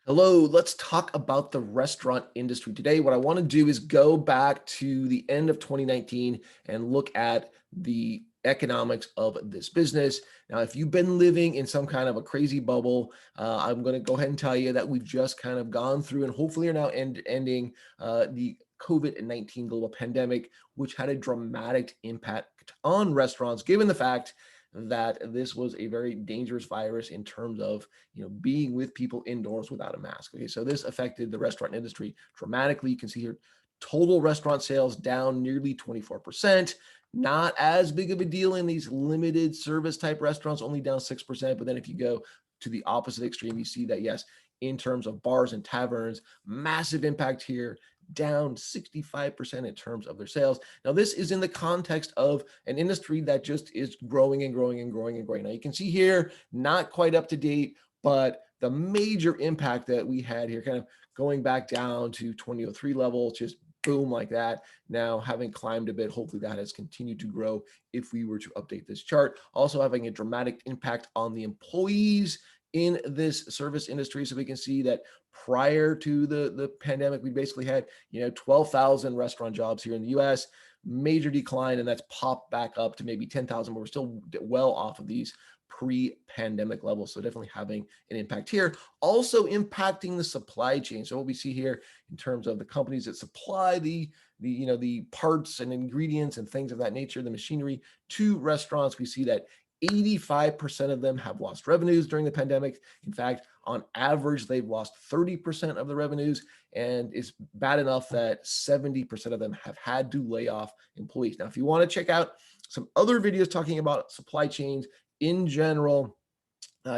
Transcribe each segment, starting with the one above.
Hello, let's talk about the restaurant industry today. What I want to do is go back to the end of 2019 and look at the economics of this business. Now, if you've been living in some kind of a crazy bubble, I'm going to go ahead and tell you that we've just kind of gone through and hopefully are now ending the COVID-19 global pandemic, which had a dramatic impact on restaurants, given the fact that this was a very dangerous virus in terms of being with people indoors without a mask. Okay, so this affected the restaurant industry dramatically. You can see here total restaurant sales down nearly 24%. Not as big of a deal in these limited service type restaurants, only down 6%. But then if you go to the opposite extreme, you see that yes, in terms of bars and taverns, massive impact here, down 65% in terms of their sales. Now, this is in the context of an industry that just is growing and growing and growing and growing. Now, you can see here, not quite up to date, but the major impact that we had here, kind of going back down to 2003 levels, just boom like that. Now, having climbed a bit, hopefully that has continued to grow if we were to update this chart. Also having a dramatic impact on the employees in this service industry. So we can see that prior to the pandemic, we basically had 12,000 restaurant jobs here in the US, major decline, and that's popped back up to maybe 10,000, but we're still well off of these pre-pandemic levels. So definitely having an impact here. Also impacting the supply chain. So what we see here in terms of the companies that supply the parts and ingredients and things of that nature, the machinery to restaurants, we see that 85% of them have lost revenues during the pandemic. In fact, on average, they've lost 30% of the revenues, and it's bad enough that 70% of them have had to lay off employees. Now, if you want to check out some other videos talking about supply chains in general,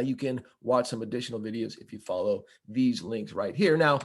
you can watch some additional videos if you follow these links right here. Now,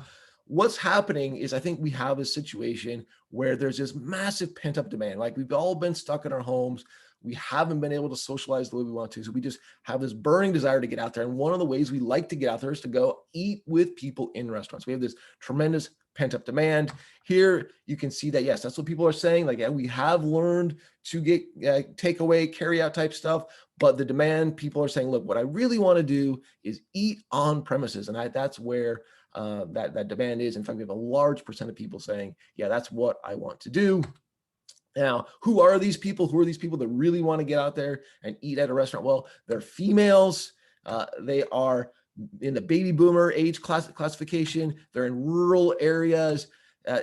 what's happening is I think we have a situation where there's this massive pent-up demand. Like we've all been stuck in our homes. We haven't been able to socialize the way we want to. So we just have this burning desire to get out there. And one of the ways we like to get out there is to go eat with people in restaurants. We have this tremendous pent-up demand. Here you can see that, yes, that's what people are saying. Like, yeah, we have learned to get takeaway, carry out type stuff, but the demand, people are saying, look, what I really want to do is eat on premises. And that's where that demand is. In fact, we have a large percent of people saying, yeah, that's what I want to do. Now, who are these people? Who are these people that really want to get out there and eat at a restaurant? Well, they're females. They are in the baby boomer age classification. They're in rural areas.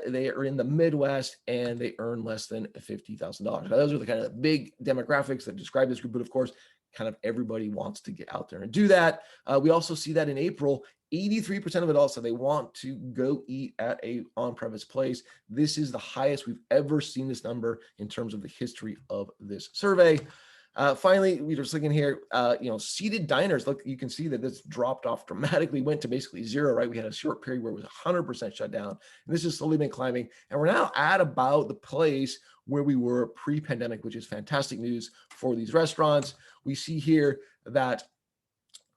They are in the Midwest, and they earn less than $50,000. Now, those are the kind of big demographics that describe this group. But of course, kind of everybody wants to get out there and do that. We also see that in April, 83% of adults said they want to go eat at a on-premise place. This is the highest we've ever seen this number in terms of the history of this survey. Finally, we're just looking here, seated diners. Look, you can see that this dropped off dramatically, went to basically zero, right? We had a short period where it was 100% shut down, and this has slowly been climbing. And we're now at about the place where we were pre-pandemic, which is fantastic news for these restaurants. We see here that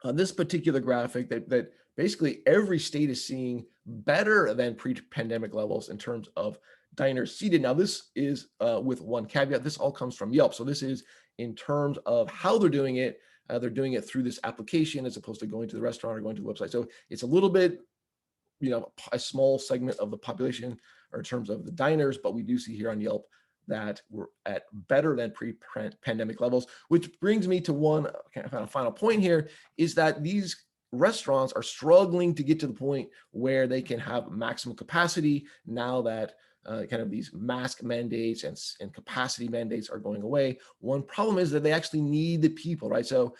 on this particular graphic that basically every state is seeing better than pre-pandemic levels in terms of diners seated. Now, this is with one caveat. This all comes from Yelp. So this is in terms of how they're doing it. They're doing it through this application as opposed to going to the restaurant or going to the website. So it's a little bit, a small segment of the population or in terms of the diners, but we do see here on Yelp that we're at better than pre-pandemic levels, which brings me to one kind of final point here is that these restaurants are struggling to get to the point where they can have maximum capacity now that kind of these mask mandates and capacity mandates are going away. One problem is that they actually need the people, right? So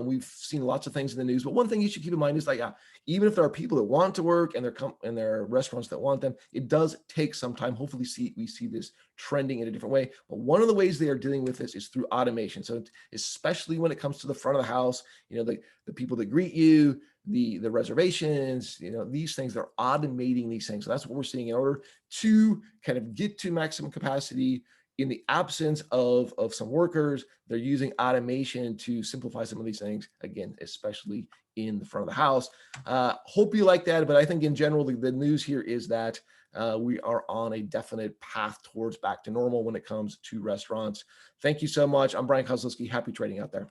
we've seen lots of things in the news, but one thing you should keep in mind is like, even if there are people that want to work and there are restaurants that want them, it does take some time. Hopefully we see this trending in a different way. But one of the ways they are dealing with this is through automation. So especially when it comes to the front of the house, the people that greet you, the reservations, these things, they're automating these things. So that's what we're seeing in order to kind of get to maximum capacity in the absence of some workers. They're using automation to simplify some of these things, again, especially in the front of the house. Hope you like that. But I think in general, the news here is that we are on a definite path towards back to normal when it comes to restaurants. Thank you so much. I'm Brian Kozlowski. Happy trading out there.